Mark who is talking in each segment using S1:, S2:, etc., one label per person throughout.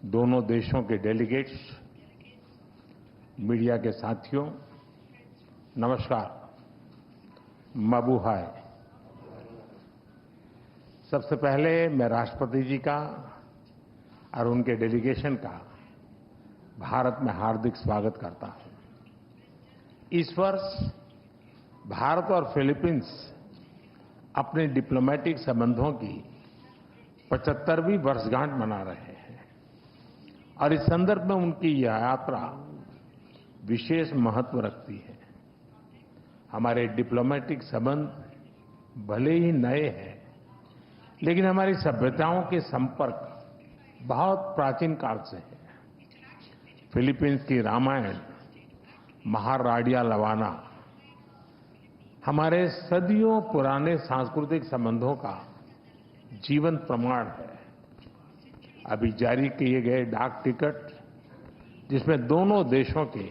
S1: दोनों देशों के डेलीगेट्स, मीडिया के साथियों, नमस्कार, मबूहाय। सबसे पहले मैं राष्ट्रपति जी का और उनके डेलीगेशन का भारत में हार्दिक स्वागत करता हूं। इस वर्ष भारत और फिलीपींस अपने डिप्लोमेटिक संबंधों की 75वीं वर्षगांठ मना रहे हैं और इस संदर्भ में उनकी यह यात्रा विशेष महत्व रखती है। हमारे डिप्लोमेटिक संबंध भले ही नए हैं, लेकिन हमारी सभ्यताओं के संपर्क बहुत प्राचीन काल से है। फिलीपींस की रामायण, महाराडिया लवाना हमारे सदियों पुराने सांस्कृतिक संबंधों का जीवंत प्रमाण है। अभी जारी किए गए डाक टिकट, जिसमें दोनों देशों के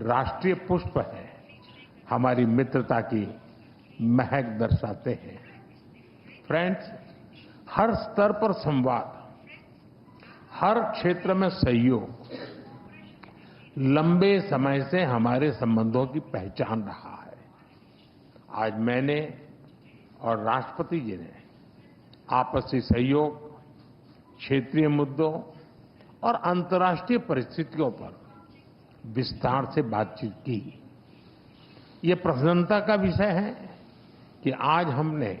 S1: राष्ट्रीय पुष्प हैं, हमारी मित्रता की महक दर्शाते हैं। फ्रेंड्स, हर स्तर पर संवाद, हर क्षेत्र में सहयोग लंबे समय से हमारे संबंधों की पहचान रहा है। आज मैंने और राष्ट्रपति जी ने आपसी सहयोग, क्षेत्रीय मुद्दों और अंतर्राष्ट्रीय परिस्थितियों पर विस्तार से बातचीत की। ये प्रसन्नता का विषय है कि आज हमने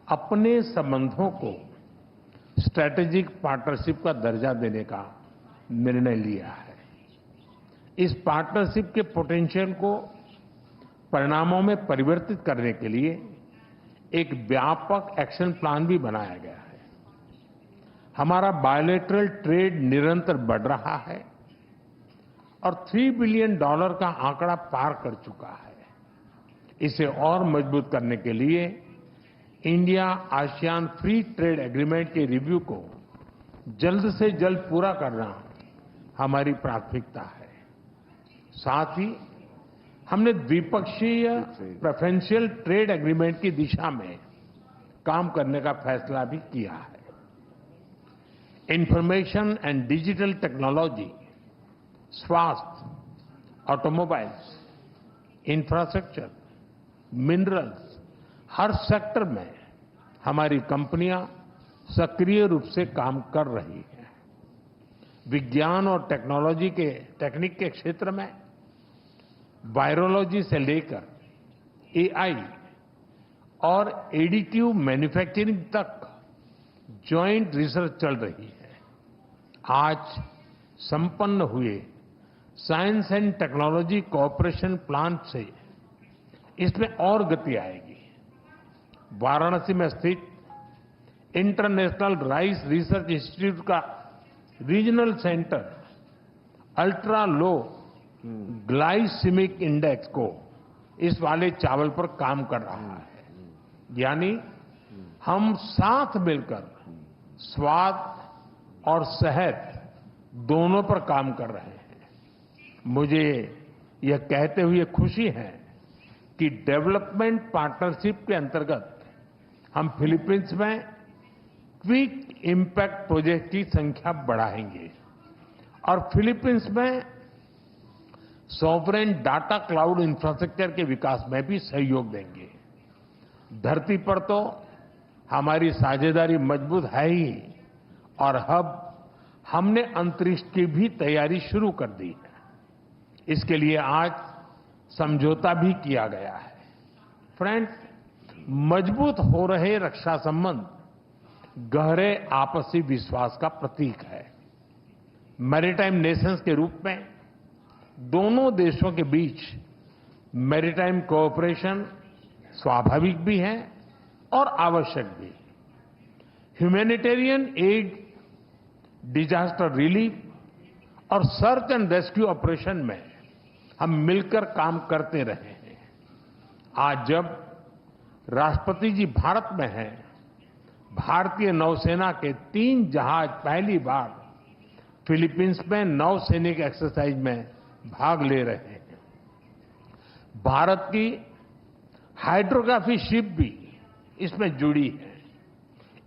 S1: अपने संबंधों को स्ट्रैटेजिक पार्टनरशिप का दर्जा देने का निर्णय लिया है। इस पार्टनरशिप के पोटेंशियल को परिणामों में परिवर्तित करने के लिए एक व्यापक एक्शन प्लान भी बनाया गया है। हमारा बायलैटरल ट्रेड निरंतर बढ़ रहा है और $3 बिलियन का आंकड़ा पार कर चुका है। इसे और मजबूत करने के लिए India ASEAN free trade agreement के रिव्यू को जल्द से जल्द पूरा करना हमारी प्राथमिकता है। साथ ही हमने द्विपक्षीय प्रेफरेंशियल ट्रेड एग्रीमेंट की दिशा में काम करने का फैसला भी किया है। इंफॉर्मेशन एंड डिजिटल टेक्नोलॉजी, स्वास्थ्य, ऑटोमोबाइल्स, इंफ्रास्ट्रक्चर, मिनरल्स, हर सेक्टर में हमारी कंपनियां सक्रिय रूप से काम कर रही हैं। विज्ञान और टेक्निक के क्षेत्र में वायरोलॉजी से लेकर एआई और एडिटिव मैन्युफैक्चरिंग तक जॉइंट रिसर्च चल रही है। आज संपन्न हुए science and technology cooperation plan से इसमें और गति आएगी। वाराणसी में स्थित इंटरनेशनल राइस रिसर्च इंस्टीट्यूट का regional centre ultra low glycemic index को इस वाले चावल पर काम कर रहा है। यानी हम साथ मिलकर स्वाद और सेहत दोनों पर काम कर रहे हैं। मुझे यह कहते हुए खुशी है कि डेवलपमेंट पार्टनरशिप के अंतर्गत हम फिलीपींस में क्विक इम्पैक्ट प्रोजेक्ट की संख्या बढ़ाएंगे और फिलीपींस में सॉवरेन डाटा क्लाउड इंफ्रास्ट्रक्चर के विकास में भी सहयोग देंगे। धरती पर तो हमारी साझेदारी मजबूत है ही, और अब हमने अंतरिक्ष की भी तैयारी शुरू कर दी है। इसके लिए आज समझौता भी किया गया है। फ्रेंड्स, मजबूत हो रहे रक्षा संबंध गहरे आपसी विश्वास का प्रतीक है। मैरीटाइम नेशंस के रूप में दोनों देशों के बीच मैरीटाइम कोऑपरेशन स्वाभाविक भी है और आवश्यक भी। ह्यूमैनिटेरियन एड, डिजास्टर रिलीफ और सर्च एंड रेस्क्यू ऑपरेशन में हम मिलकर काम करते रहे हैं। आज जब राष्ट्रपति जी भारत में हैं, भारतीय नौसेना के 3 जहाज पहली बार फिलीपींस में नौसैनिक एक्सरसाइज में भाग ले रहे हैं। भारत की हाइड्रोग्राफी शिप भी इसमें जुड़ी है।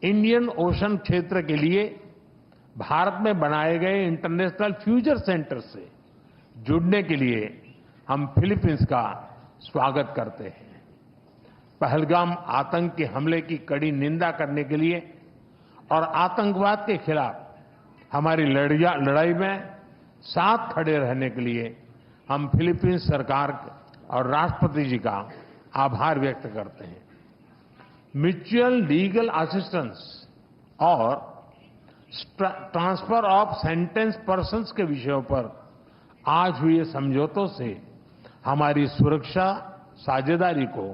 S1: इंडियन ओशन क्षेत्र के लिए भारत में बनाए गए इंटरनेशनल फ्यूचर सेंटर से जुड़ने के लिए हम फिलीपींस का स्वागत करते हैं। पहलगाम आतंक के हमले की कड़ी निंदा करने के लिए और आतंकवाद के खिलाफ हमारी लड़ाई में साथ खड़े रहने के लिए हम फिलीपींस सरकार और राष्ट्रपति जी का आभार व्यक्त करते हैं। म्यूचुअल लीगल असिस्टेंस और ट्रांसफर ऑफ सेंटेंस पर्सन्स के विषयों पर आज हुए समझौतों से हमारी सुरक्षा साझेदारी को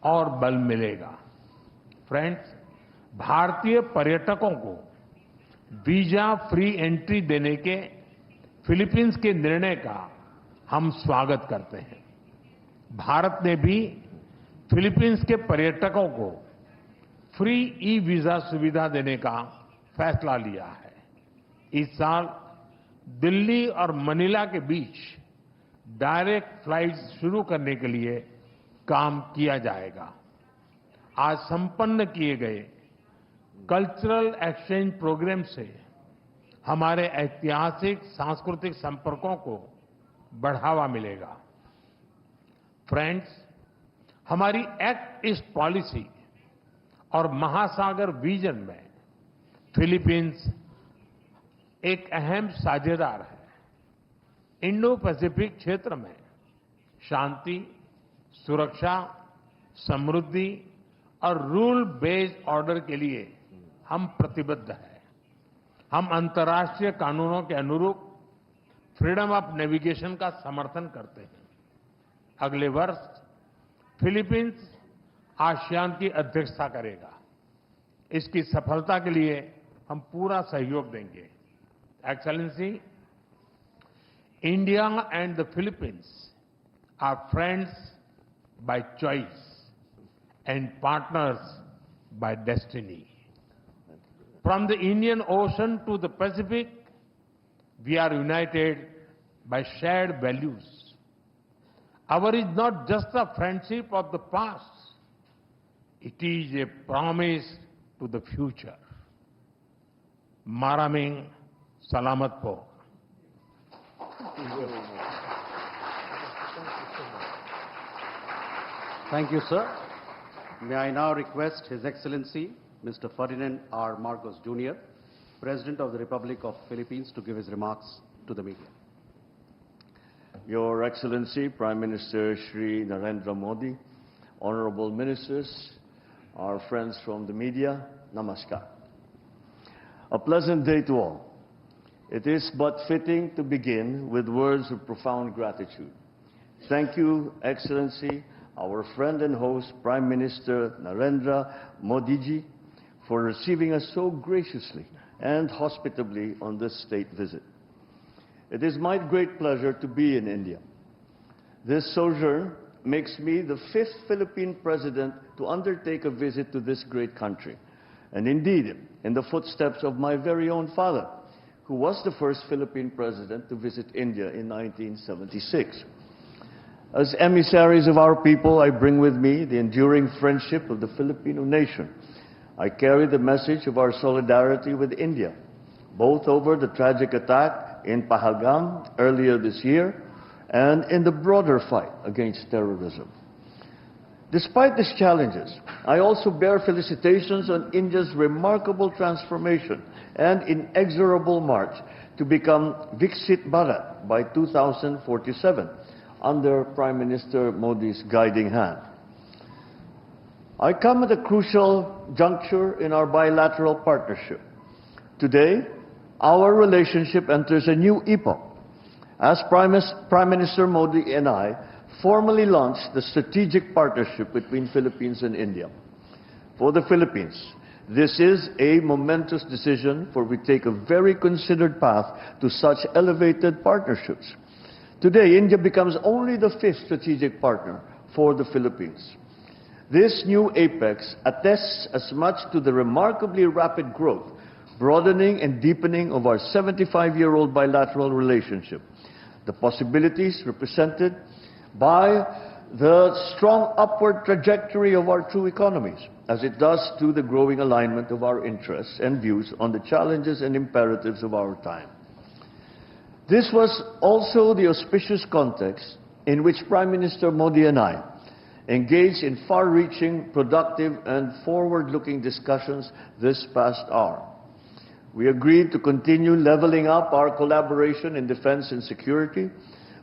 S1: और बल मिलेगा। फ्रेंड्स, भारतीय पर्यटकों को वीजा फ्री एंट्री देने के फिलीपींस के निर्णय का हम स्वागत करते हैं। भारत ने भी फिलीपींस के पर्यटकों को फ्री ई वीजा सुविधा देने का फैसला लिया है। इस साल दिल्ली और मनीला के बीच डायरेक्ट फ्लाइट्स शुरू करने के लिए काम किया जाएगा। आज संपन्न किए गए कल्चरल एक्सचेंज प्रोग्राम से हमारे ऐतिहासिक सांस्कृतिक संपर्कों को बढ़ावा मिलेगा। फ्रेंड्स, हमारी एक्ट ईस्ट पॉलिसी और महासागर विजन में फिलीपींस एक अहम साझेदार है। इंडो पैसिफिक क्षेत्र में शांति, सुरक्षा, समृद्धि और रूल बेस्ड ऑर्डर के लिए हम प्रतिबद्ध हैं। हम अंतर्राष्ट्रीय कानूनों के अनुरूप फ्रीडम ऑफ नेविगेशन का समर्थन करते हैं। अगले वर्ष फिलीपींस आसियान की अध्यक्षता करेगा। इसकी सफलता के लिए हम पूरा सहयोग देंगे। Excellency, India and the Philippines are friends by choice and partners by destiny. From the Indian Ocean to the Pacific, we are united by shared values. Our is not just a friendship of the past, it is a promise to the future. Maraming Salamat po.
S2: Thank you, sir. May I now request His Excellency, Mr. Ferdinand R. Marcos Jr., President of the Republic of Philippines, to give his remarks to the media.
S3: Your Excellency, Prime Minister Shri Narendra Modi, Honorable Ministers, our friends from the media, Namaskar. A pleasant day to all. It is but fitting to begin with words of profound gratitude. Thank you, Excellency, our friend and host, Prime Minister Narendra Modi ji, for receiving us so graciously and hospitably on this state visit. It is my great pleasure to be in India. This sojourn makes me the 5th Philippine president to undertake a visit to this great country, and indeed in the footsteps of my very own father, who was the first Philippine president to visit India in 1976. As emissaries of our people, I bring with me the enduring friendship of the Filipino nation. I carry the message of our solidarity with India, both over the tragic attack in Pahalgam earlier this year and in the broader fight against terrorism. Despite these challenges, I also bear felicitations on India's remarkable transformation and inexorable march to become Viksit Bharat by 2047. Under Prime Minister Modi's guiding hand. I come at a crucial juncture in our bilateral partnership. Today, our relationship enters a new epoch as Prime Minister Modi and I formally launched the strategic partnership between Philippines and India. For the Philippines, this is a momentous decision, for we take a very considered path to such elevated partnerships. Today, India becomes only the 5th strategic partner for the Philippines. This new apex attests as much to the remarkably rapid growth, broadening and deepening of our 75-year-old bilateral relationship, the possibilities represented by the strong upward trajectory of our two economies, as it does to the growing alignment of our interests and views on the challenges and imperatives of our time. This was also the auspicious context in which Prime Minister Modi and I engaged in far-reaching, productive and forward-looking discussions this past hour. We agreed to continue leveling up our collaboration in defense and security.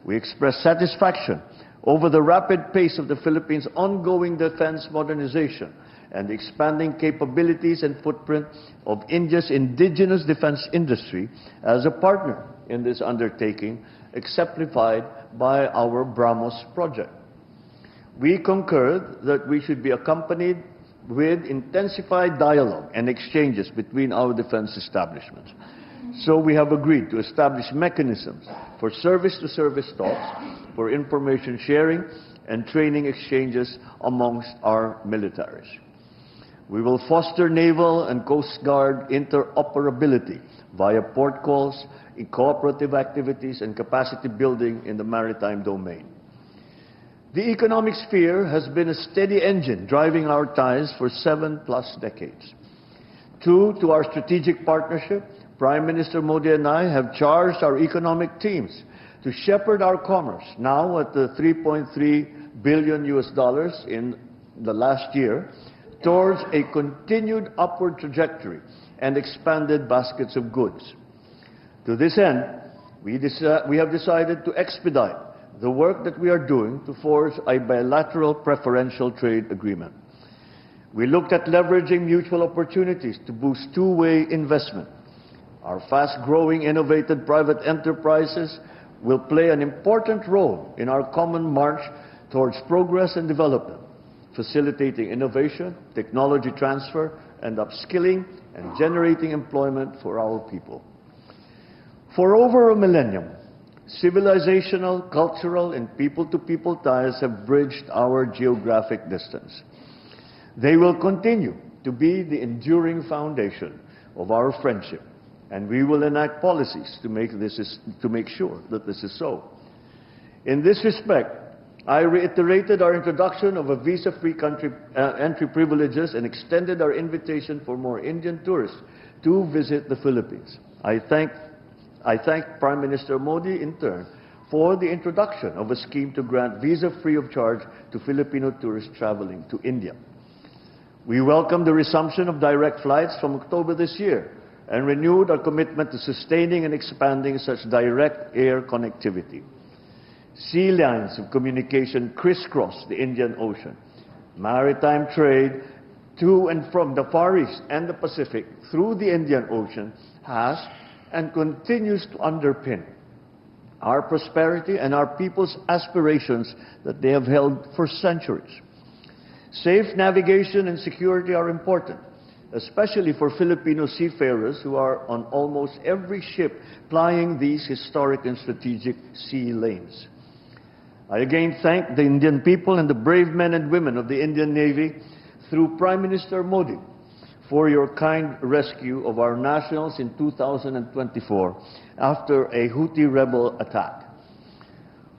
S3: We expressed satisfaction over the rapid pace of the Philippines' ongoing defense modernization and the expanding capabilities and footprint of India's indigenous defense industry as a partner in this undertaking, exemplified by our BrahMos project. We concurred that we should be accompanied with intensified dialogue and exchanges between our defense establishments. So we have agreed to establish mechanisms for service-to-service talks, for information sharing and training exchanges amongst our militaries. We will foster naval and Coast Guard interoperability via port calls, in cooperative activities and capacity building in the maritime domain. The economic sphere has been a steady engine driving our ties for 7+ decades. True to our strategic partnership, Prime Minister Modi and I have charged our economic teams to shepherd our commerce, now at the $3.3 billion in the last year, towards a continued upward trajectory and expanded baskets of goods. To this end, we have decided to expedite the work that we are doing to forge a bilateral preferential trade agreement. We looked at leveraging mutual opportunities to boost two-way investment. Our fast-growing, innovative private enterprises will play an important role in our common march towards progress and development, facilitating innovation, technology transfer, and upskilling, and generating employment for our people. For over a millennium, civilizational, cultural, and people-to-people ties have bridged our geographic distance. They will continue to be the enduring foundation of our friendship, and we will enact policies to make sure that this is so. In this respect, I reiterated our introduction of a visa-free entry privileges and extended our invitation for more Indian tourists to visit the Philippines. I thank Prime Minister Modi in turn for the introduction of a scheme to grant visa free of charge to Filipino tourists traveling to India. We welcome the resumption of direct flights from October this year and renewed our commitment to sustaining and expanding such direct air connectivity. Sea lines of communication crisscross the Indian Ocean. Maritime trade to and from the Far East and the Pacific through the Indian Ocean has and continues to underpin our prosperity and our people's aspirations that they have held for centuries. Safe navigation and security are important, especially for Filipino seafarers who are on almost every ship plying these historic and strategic sea lanes. I again thank the Indian people and the brave men and women of the Indian Navy through Prime Minister Modi for your kind rescue of our nationals in 2024 after a Houthi rebel attack.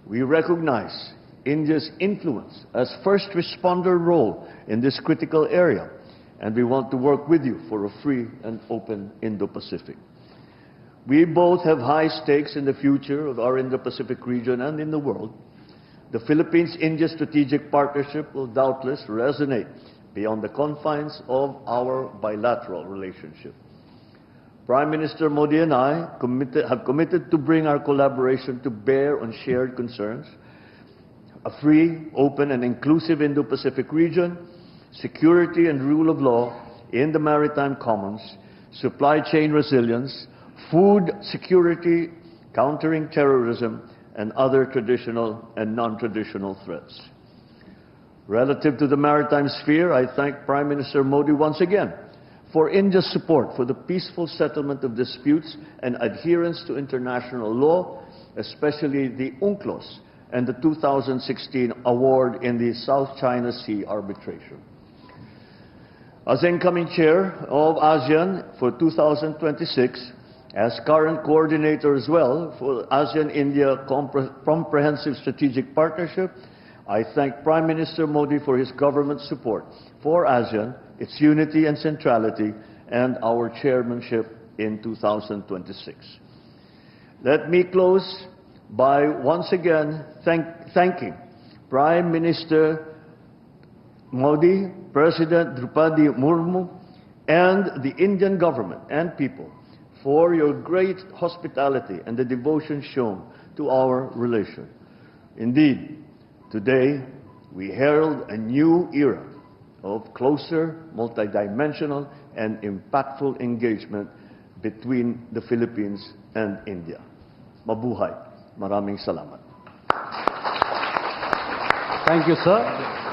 S3: We recognize India's influence as first responder role in this critical area, and we want to work with you for a free and open Indo-Pacific. We both have high stakes in the future of our Indo-Pacific region and in the world. The Philippines-India strategic partnership will doubtless resonate beyond the confines of our bilateral relationship. Prime Minister Modi and I have committed to bring our collaboration to bear on shared concerns, a free, open, and inclusive Indo-Pacific region, security and rule of law in the maritime commons, supply chain resilience, food security, countering terrorism, and other traditional and non-traditional threats. Relative to the maritime sphere, I thank Prime Minister Modi once again for India's support for the peaceful settlement of disputes and adherence to international law, especially the UNCLOS and the 2016 award in the South China Sea arbitration. As incoming chair of ASEAN for 2026, as current coordinator as well for ASEAN-India Comprehensive Strategic Partnership, I thank Prime Minister Modi for his government support for ASEAN, its unity and centrality, and our chairmanship in 2026. Let me close by once again thanking Prime Minister Modi, President Draupadi Murmu, and the Indian government and people for your great hospitality and the devotion shown to our relation. Indeed, today we herald a new era of closer, multidimensional, and impactful engagement between the Philippines and India. Mabuhay. Maraming salamat.
S2: Thank you, sir.